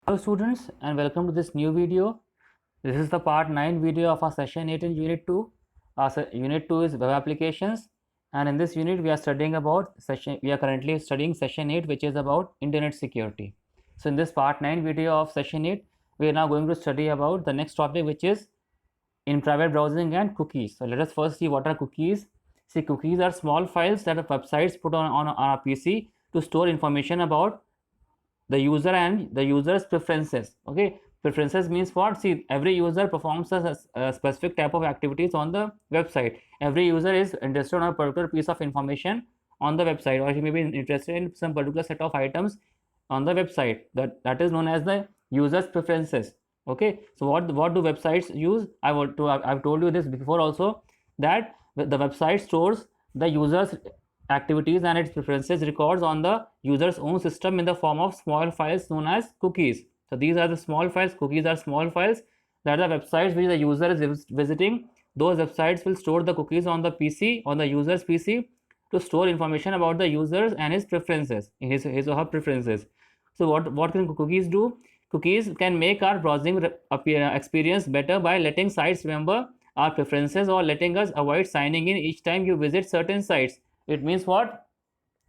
Hello students and welcome to this new video. This is the part 9 video of our session 8 in unit 2. Unit 2 is web applications, and in this unit we are studying about we are currently studying session 8, which is about internet security. So in this part 9 video of session 8 we are now going to study about the next topic, which is in private browsing and cookies. So let us first see what are cookies. See, cookies are small files that websites put on our PC to store information about the user and the user's preferences. Okay, preferences means what? See, every user performs a specific type of activities on the website. Every user is interested in a particular piece of information on the website, or he may be interested in some particular set of items on the website. That is known as the user's preferences. Okay, so what do websites use? I've told you this before also, that the website stores the user's activities and its preferences records on the user's own system in the form of small files known as cookies. So these are the small files. Cookies are small files that the websites which the user is visiting, those websites will store the cookies on the PC, on the user's PC, to store information about the users and his preferences, his or her preferences. So what can cookies do? Cookies can make our browsing experience better by letting sites remember our preferences or letting us avoid signing in each time you visit certain sites. It means what?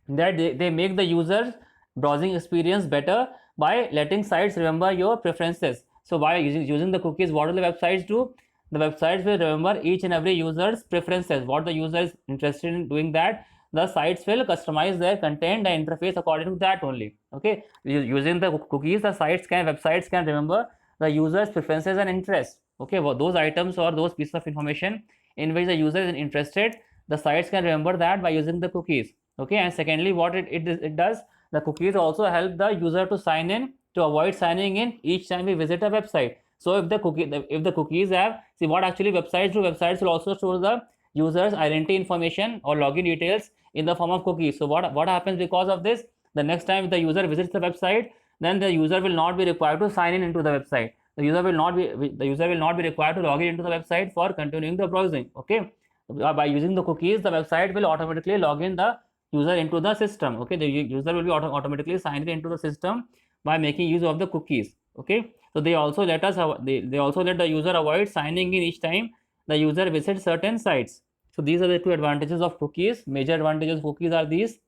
That they make the user's browsing experience better by letting sites remember your preferences. So by using the cookies, what do the websites do? The websites will remember each and every user's preferences, what the user is interested in doing. That the sites will customize their content and interface according to that only. Okay, using the cookies, the websites can remember the user's preferences and interests. Okay, well, those items or those pieces of information in which the user is interested, the sites can remember that by using the cookies. Okay, and secondly, what it does, the cookies also help the user to sign in, to avoid signing in each time we visit a website. So if the cookies have, see what actually websites do, websites will also store the user's identity information or login details in the form of cookies. So what happens because of this? The next time the user visits the website, then the user will not be required to sign in into the website. The user will not be required to log in into the website for continuing the browsing. Okay, by using the cookies, the website will automatically log in the user into the system. Okay, the user will be automatically signed into the system by making use of the cookies. Okay, so they also let the user avoid signing in each time the user visits certain sites. So these are the two advantages of cookies. Major advantages of cookies are these.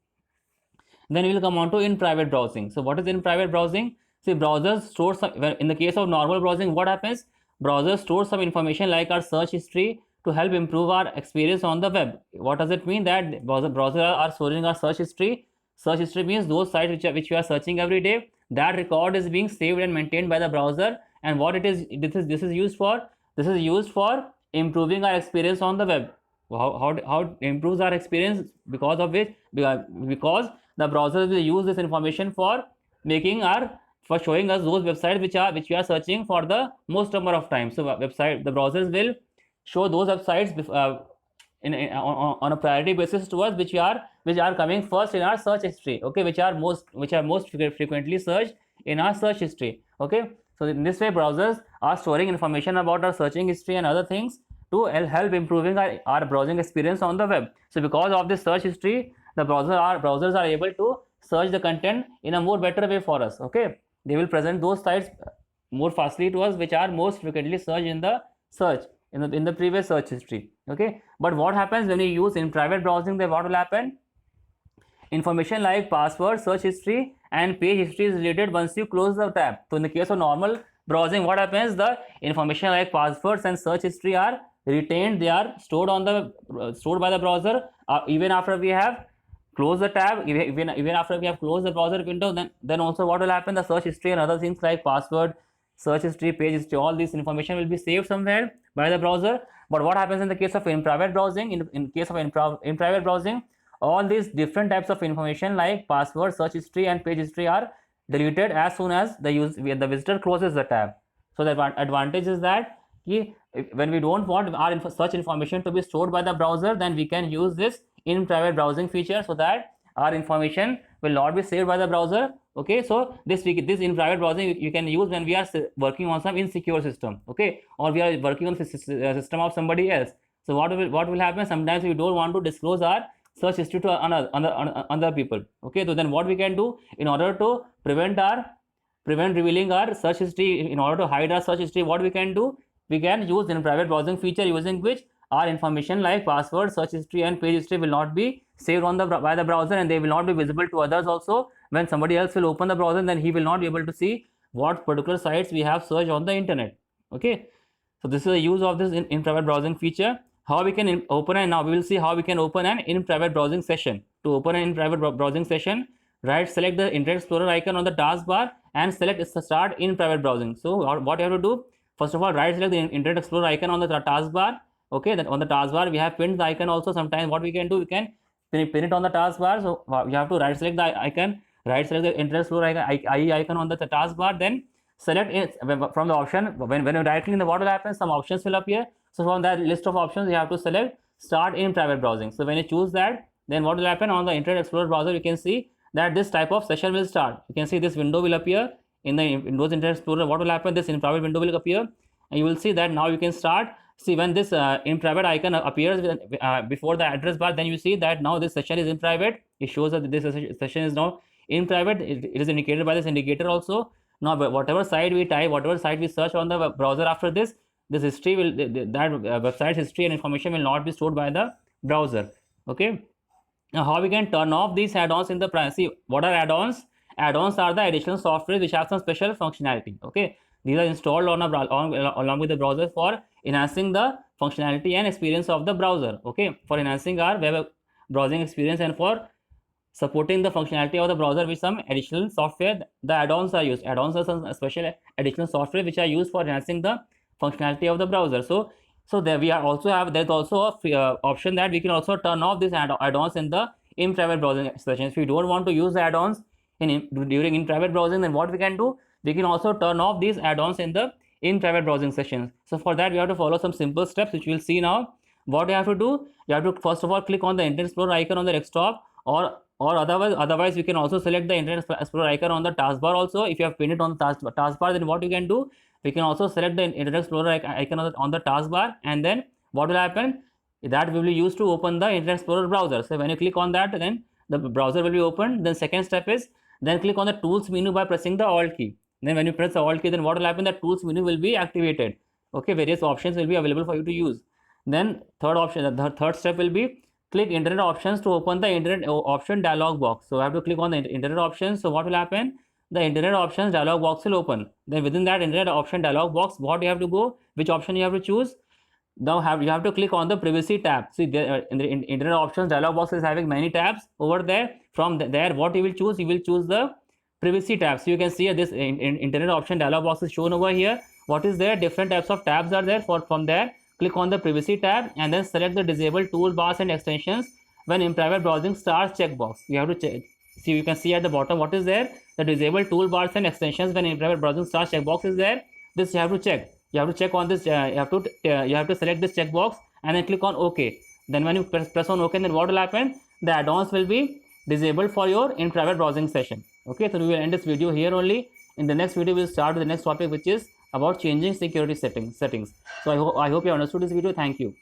Then we will come on to in private browsing. So what is in private browsing? See, browsers store some, in the case of normal browsing, what happens? Browsers store some information like our search history to help improve our experience on the web. What does it mean? That browsers are storing our search history. Search history means those sites which we are searching every day. That record is being saved and maintained by the browser. And what this is used for? This is used for improving our experience on the web. How it improves our experience? Because of which? Because the browser will use this information for showing us those websites which we are searching for the most number of times. So the browsers will show those websites on a priority basis to us, which are coming first in our search history. Okay, which are most frequently searched in our search history. Okay, so in this way browsers are storing information about our searching history and other things to help improving our browsing experience on the web. So because of this search history, the browsers are able to search the content in a more better way for us. Okay, they will present those sites more fastly to us which are most frequently searched in the search in the previous search history. Okay, but what happens when you use in private browsing? Then what will happen? Information like password, search history and page history is deleted once you close the tab. So in the case of normal browsing, what happens? The information like passwords and search history are retained. They are stored by the browser even after we have closed the tab, even after we have closed the browser window. Then also what will happen? The search history and other things like password, search history, page history, all this information will be saved somewhere by the browser. But what happens in the case of in private browsing? In case of in private browsing, all these different types of information like password, search history and page history are deleted as soon as the visitor closes the tab. So the advantage is that when we don't want our search information to be stored by the browser, then we can use this in private browsing feature so that our information will not be saved by the browser. Okay, so this in private browsing you can use when we are working on some insecure system. Okay, or we are working on the system of somebody else. So what will happen? Sometimes we don't want to disclose our search history to other people. Okay, so then what we can do in order to prevent our prevent revealing our search history, in order to hide our search history, what we can do, we can use in private browsing feature, using which our information like password, search history and page history will not be saved on the by the browser, and they will not be visible to others also. When somebody else will open the browser, then he will not be able to see what particular sites we have searched on the internet. Okay, so this is the use of this in private browsing feature. How we can open, and now we will see how we can open an in private browsing session. To open an in private browsing session, right, select the Internet Explorer icon on the taskbar and select start in private browsing. So what you have to do, first of all, right select the Internet Explorer icon on the taskbar. Okay, then on the taskbar we have pinned the icon also. Sometimes what we can do, we can pin it on the taskbar. So you have to right select the icon, right select the Internet Explorer icon on the taskbar, then select it from the option. When you right click, what will happen, some options will appear. So from that list of options you have to select start in private browsing. So when you choose that, then what will happen, on the Internet Explorer browser you can see that this type of session will start. You can see this window will appear in the Windows Internet Explorer. What will happen, this in private window will appear, and you will see that now you can start. See, when this in private icon appears before the address bar, then you see that now this session is in private. It shows that this session is now in private. It is indicated by this indicator also. Now whatever site we type, whatever site we search on the browser after this history will, that website's history and information will not be stored by the browser. Okay, now how we can turn off these add-ons in the privacy. What are add-ons? Add-ons are the additional software which have some special functionality. Okay, these are installed along with the browser for enhancing the functionality and experience of the browser. Okay, for enhancing our web browsing experience and for supporting the functionality of the browser with some additional software, the add-ons are used. Add-ons are some special additional software which are used for enhancing the functionality of the browser. So there we are also have, there's also a option that we can also turn off these add-ons in the in private browsing session. If we don't want to use the add-ons during in private browsing, then what we can do, we can also turn off these add-ons in the in private browsing sessions. So for that we have to follow some simple steps which we'll see now. What you have to do, you have to first of all click on the Internet Explorer icon on the desktop, or otherwise you can also select the Internet Explorer icon on the taskbar also. If you have pinned it on the taskbar, then what you can do, we can also select the Internet Explorer icon on the taskbar, and then what will happen, that will be used to open the Internet Explorer browser. So when you click on that, then the browser will be opened. Then second step is, then click on the tools menu by pressing the alt key. Then when you press the alt key, then what will happen, the tools menu will be activated. Okay, various options will be available for you to use. Then the third step will be, click internet options to open the internet option dialog box. So I have to click on the internet options. So what will happen, the internet options dialog box will open. Then within that internet option dialog box, what you have to go, which option you have to choose, now you have to click on the privacy tab. See, there in the internet options dialog box is having many tabs over there. From there, what you will choose, you will choose the privacy tab. So you can see this internet option dialog box is shown over here. What is there, different types of tabs are there. From there, click on the privacy tab and then select the disable toolbars and extensions when in private browsing starts checkbox. You have to check. See, you can see at the bottom what is there, the disable toolbars and extensions when in private browsing starts checkbox is there. This you have to check. You have to check on this. You have to select this checkbox and then click on OK. Then when you press on OK, then what will happen, the add-ons will be disabled for your in private browsing session. Okay, so we will end this video here only. In the next video, we will start with the next topic, which is about changing security settings. So I hope you understood this video. Thank you.